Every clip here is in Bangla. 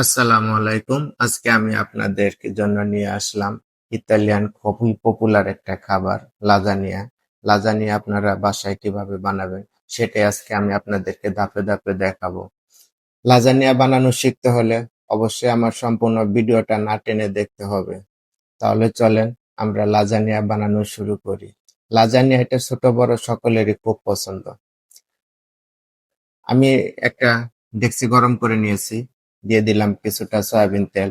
আসসালামু আলাইকুম। আজকে আমি আপনাদের জন্য নিয়ে আসলাম ইতালিয়ান খুবই পপুলার একটা খাবার লাজানিয়া। লাজানিয়া আপনারা বাসায় কিভাবে বানাবেন সেটাই আজকে আমি আপনাদেরকে ধাপে ধাপে দেখাবো। লাজানিয়া বানানো শিখতে হলে অবশ্যই আমার সম্পূর্ণ ভিডিওটা না টেনে দেখতে হবে। তাহলে চলেন আমরা লাজানিয়া বানানো শুরু করি। লাজানিয়া এটা ছোট বড় সকলেরই খুব পছন্দ। আমি একটা ডেকচি গরম করে নিয়েছি, দিয়ে দিলাম কিছুটা সয়াবিন তেল,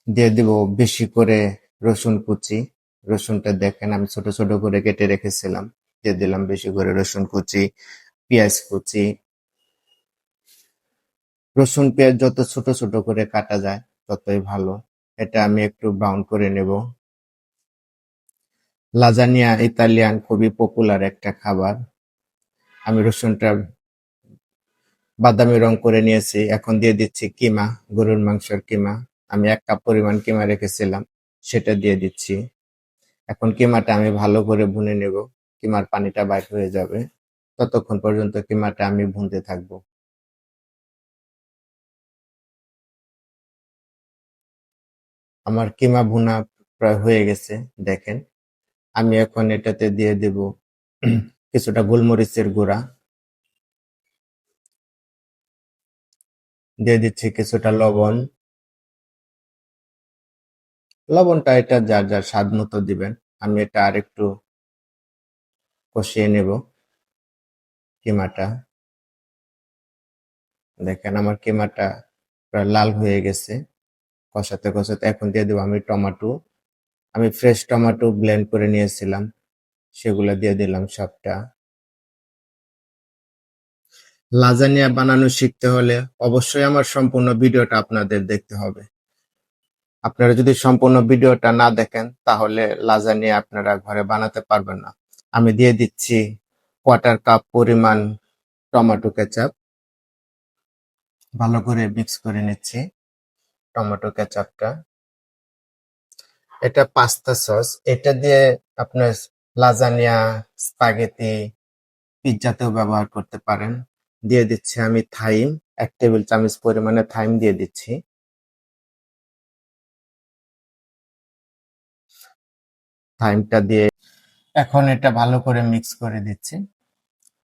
দিয়ে দিব বেশি করে রসুন কুচি। রসুনটা দেখেন আমি ছোট ছোট করে কেটে রেখেছিলাম, দিয়ে দিলাম বেশি করে রসুন কুচি, পেঁয়াজ কুচি। রসুন পেঁয়াজ যত ছোট ছোট করে কাটা যায় ততই ভালো। এটা আমি একটু ব্রাউন করে নেব। লাজানিয়া ইতালিয়ান খুবই পপুলার একটা খাবার। আমি রসুনটা বাদামি রং করে নিয়েছি, এখন দিয়ে দিচ্ছি কিমা, গরুর মাংসের কিমা। আমি 1 কাপ পরিমাণ কিমা রেখেছিলাম, সেটা দিয়ে দিচ্ছি। এখন কিমাটা আমি ভালো করে ভুনে নেব। কিমার পানিটা বাইর হয়ে যাবে, ততক্ষণ পর্যন্ত কিমাটা আমি ভুনতে থাকবো। আমার কিমা ভুনা প্রায় হয়ে গেছে, দেখেন। আমি এখন এটাতে দিয়ে দেব কিছুটা গোলমরিচের গুঁড়া, দিয়ে দিচ্ছি কিছুটা লবণ। লবণটা এটা যার যার স্বাদ মতো দিবেন। আমি এটা আরেকটু কষিয়ে নেব কিমাটা। দেখেন আমার কিমাটা প্রায় লাল হয়ে গেছে। কষাতে কষাতে এখন দিয়ে দেবো আমি টমেটো। আমি ফ্রেশ টমেটো ব্লেন্ড করে নিয়েছিলাম, সেগুলা দিয়ে দিলাম সবটা। লাজানিয়া বানানো শিখতে হলে অবশ্যই আমার সম্পূর্ণ ভিডিওটা আপনাদের দেখতে হবে। আপনারা যদি সম্পূর্ণ ভিডিওটা না দেখেন তাহলে লাজানিয়া আপনারা ঘরে বানাতে পারবেন না। আমি দিয়ে দিচ্ছি 1/4 কাপ পরিমাণ টমেটো কেচাপ। ভালো করে মিক্স করে নিচ্ছি টমেটো কেচাপটা। এটা পাস্তা সস, এটা দিয়ে আপনার লাজানিয়া, স্পাগেটি, পিজ্জাতেও ব্যবহার করতে পারেন। দিয়ে দিচ্ছি আমি থাইম, 1 টেবিল চামচ পরিমাণে থাইম দিয়ে দিচ্ছি। থাইমটা দিয়ে এখন এটা ভালো করে মিক্স করে দিচ্ছি।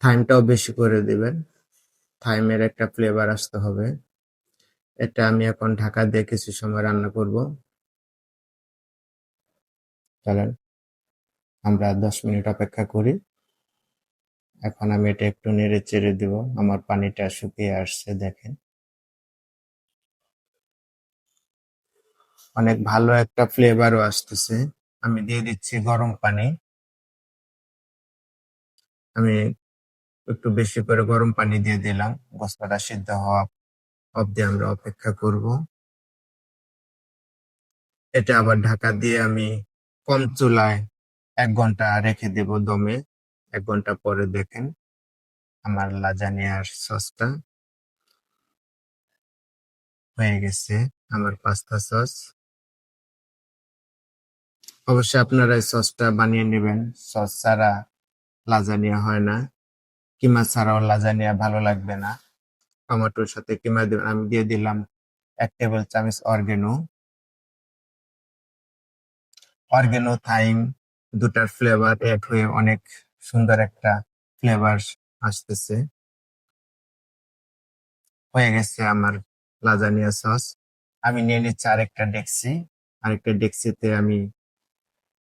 থাইমটাও বেশি করে দিবেন, থাইমের একটা ফ্লেভার আসতে হবে। এটা আমি এখন ঢাকা দিয়ে কিছু সময় রান্না করব। চলেন আমরা 10 মিনিট অপেক্ষা করি। এখন আমি এটা একটু নেড়ে চেড়ে দিব। আমার পানিটা শুকিয়ে আসছে, দেখেন। অনেক ভালো একটা ফ্লেভারও আসতেছে। আমি দিয়ে দিচ্ছি গরম পানি। আমি একটু বেশি করে গরম পানি দিয়ে দিলাম। গোশতটা সিদ্ধ হওয়া অবধি আমরা অপেক্ষা করব। এটা আবার ঢাকা দিয়ে আমি কম চুলায় 1 ঘন্টা রেখে দেব দমে। 1 ঘন্টা পরে দেখেন আমার লাজানিয়ার সসটা হয়ে গেছে, আমার পাস্তা সস। অবশ্যই আপনারা এই সসটা বানিয়ে নেবেন। সস ছাড়া লাজানিয়া হয় না। কিমা ছাড়াও লাজানিয়া ভালো লাগবে না। টমেটোর সাথে কিমা দিবেন। আমি দিয়ে দিলাম 1 টেবিল চামচ অরিগ্যানো। অরিগ্যানো, থাইম দুটার ফ্লেভার এড হয়ে অনেক সুন্দর একটা ফ্লেভার আসতেছে। হয়ে গেছে আমার লাজানিয়া সস। আমি নিয়ে নিচ্ছি আরেকটা ডেক্সিতে আমি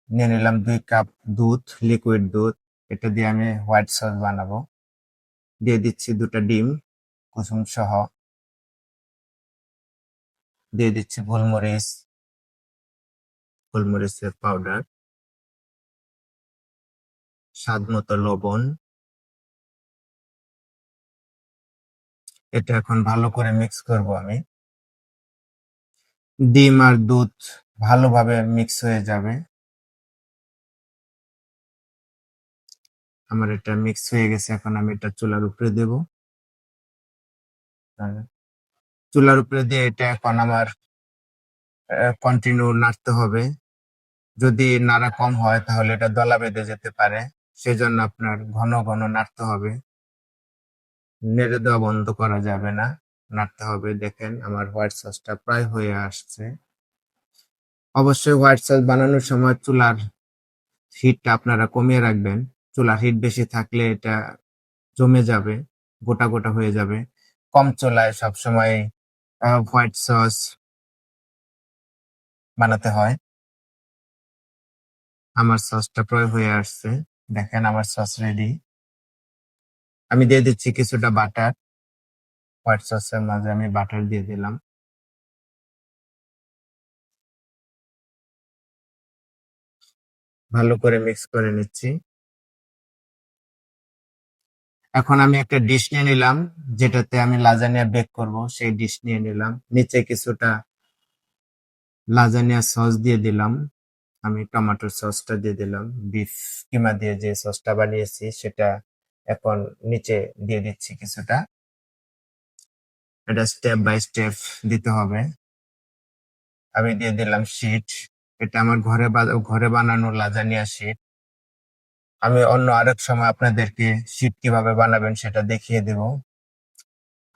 নিয়ে নিলাম 2 কাপ দুধ, লিকুইড দুধ। এটা দিয়ে আমি হোয়াইট সস বানাবো। দিয়ে দিচ্ছি 2টা ডিম কুসুম সহ। দিয়ে দিচ্ছি গোলমরিচের পাউডার, স্বাদ মতো লবণ। এটা এখন ভালো করে মিক্স করব আমি। ডিম আর দুধ ভালোভাবে মিক্স হয়ে যাবে। আমার এটা মিক্স হয়ে গেছে, এখন আমি এটা চুলার উপরে দেব। আর চুলার উপরে দিয়ে এটা এখন আমার কন্টিনিউ নাড়তে হবে। যদি নাড়া কম হয় তাহলে এটা দলা বেঁধে যেতে পারে, সেজন্য আপনার ঘন ঘন নাড়তে হবে। নেড়ে দেওয়া বন্ধ করা যাবে না। নাড়তে হবে। দেখেন আমার হোয়াইট সসটা প্রায় হয়ে আসছে। অবশ্যই হোয়াইট সস বানানোর সময় চুলার হিটটা আপনারা কমিয়ে রাখবেন। চুলার হিট বেশি থাকলে এটা জমে যাবে, গোটা, গোটা হয়ে যাবে। কম চুলায় সবসময় হোয়াইট সস বানাতে হয়। আমার সসটা প্রায় হয়ে আসছে। দেখেন আমার সস রেডি। আমি দিয়ে দিচ্ছি কিছুটা বাটার। হোয়াইট সসের মাঝে আমি বাটার দিয়ে দিলাম। ভালো করে মিক্স করে নিচ্ছি। এখন আমি একটা ডিশ নিয়ে নিলাম, যেটাতে আমি লাজানিয়া বেক করব। সেই ডিশ নিয়ে নিলাম। নিচে কিছুটা লাজানিয়া সস দিয়ে দিলাম। আমি টমেটোর সসটা দিয়ে দিলাম। বিফ কিমা দিয়ে যে সসটা বানিয়েছি সেটা এখন নিচে দিয়ে দিচ্ছি কিছুটা। এটা স্টেপ বাই স্টেপ দিতে হবে। আমি দিয়ে দিলাম শিট। এটা আমার ঘরে বানানো লাজানিয়া শিট। আমি অন্য আরেক সময় আপনাদেরকে শিট কিভাবে বানাবেন সেটা দেখিয়ে দেব।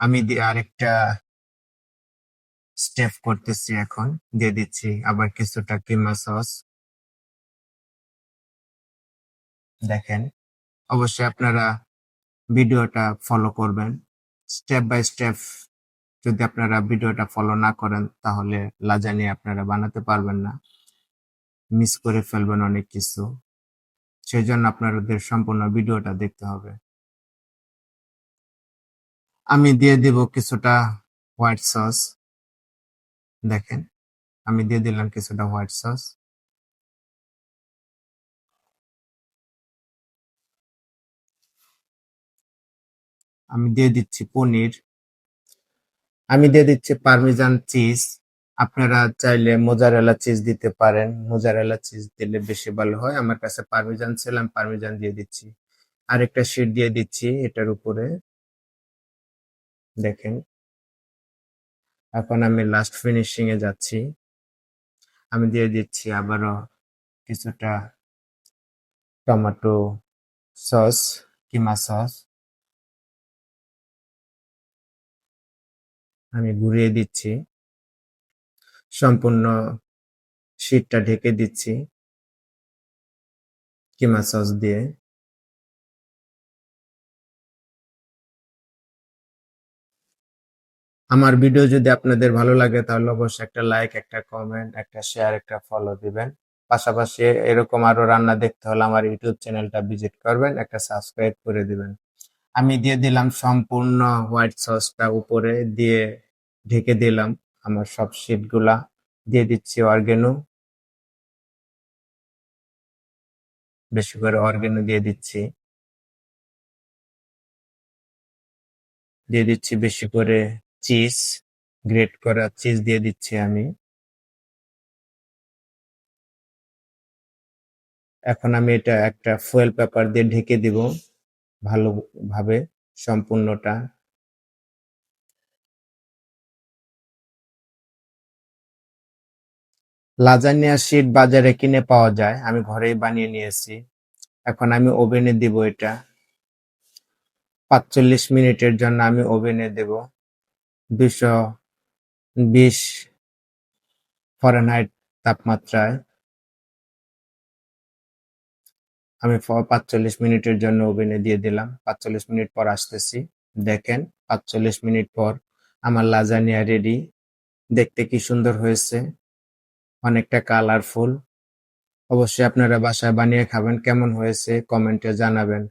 আমি আরেকটা স্টেপ করতেছি এখন। দিয়ে দিচ্ছি আবার কিছুটা কিমা সস। দেখেন, অবশ্যই আপনারা ভিডিওটা ফলো করবেন। স্টেপ বাই স্টেপ যদি আপনারা ভিডিওটা ফলো না করেন তাহলে লাজানিয়া আপনারা বানাতে পারবেন না। মিস করে ফেলবেন অনেক কিছু। সেজন্য আপনাদের সম্পূর্ণ ভিডিওটা দেখতে হবে। আমি দিয়ে দিব কিছুটা হোয়াইট সস। দেখেন, আমি দিয়ে দিলাম কিছুটা হোয়াইট সস। আমি দিয়ে দিচ্ছি পনির। আমি দিয়ে দিচ্ছি পার্মিজান চিজ। আপনারা চাইলে মোজারেলা চিজ দিতে পারেন। মোজারেলা চিজ দিলে বেশি ভালো হয়। আমার কাছে পার্মিজান ছিল, আমি পার্মিজান দিয়ে দিচ্ছি। আরেকটা শিট দিয়ে দিচ্ছি এটার উপরে। দেখেন, এখন আমি লাস্ট ফিনিশিং এ যাচ্ছি। আমি দিয়ে দিচ্ছি আবারও কিছুটা টমেটো সস, কিমা সস। আমি ঘুরিয়ে দিচ্ছি। সম্পূর্ণ শিটটা ঢেকে দিচ্ছি কিমা সস দিয়ে। আমার ভিডিও যদি আপনাদের ভালো লাগে তাহলে অবশ্যই একটা লাইক, একটা কমেন্ট, একটা শেয়ার, একটা ফলো দিবেন। পাশাপাশি এরকম আরো রান্না দেখতে হলে আমার ইউটিউব চ্যানেলটা ভিজিট করবেন, একটা সাবস্ক্রাইব করে দিবেন। আমি দিয়ে দিলাম সম্পূর্ণ হোয়াইট সসটা উপরে দিয়ে ঢেকে দিলাম আমার সব শিটগুলা। দিয়ে দিচ্ছি অর্গানো, বেশি করে অর্গানো দিয়ে দিচ্ছি। দিয়ে দিচ্ছি বেশি করে চিজ, গ্রেট করা চিজ দিয়ে দিচ্ছি আমি। এখন আমি এটা একটা ফয়েল পেপার দিয়ে ঢেকে দিব ভালোভাবে সম্পূর্ণটা। লাজানিয়া শিট বাজারে কিনে পাওয়া যায়, আমি ঘরেই বানিয়ে নিয়েছি। এখন আমি ওভেনে দিব এটা। ৪৫ মিনিটের জন্য আমি ওভেনে দেব ২২০ ফারেনহাইট তাপমাত্রায়। আমি ৪৫ মিনিটের জন্য ওভেনে দিয়ে দিলাম। ৪৫ মিনিট পর আসতেছি। দেখেন, ৪৫ মিনিট পর আমার লাজানিয়া রেডি। দেখতে কি সুন্দর হয়েছে, অনেকটা কালারফুল। অবশ্যই আপনারা বাসায় বানিয়ে খাবেন। কেমন হয়েছে কমেন্টে জানাবেন।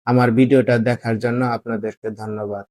আমার ভিডিওটা দেখার জন্য আপনাদেরকে ধন্যবাদ।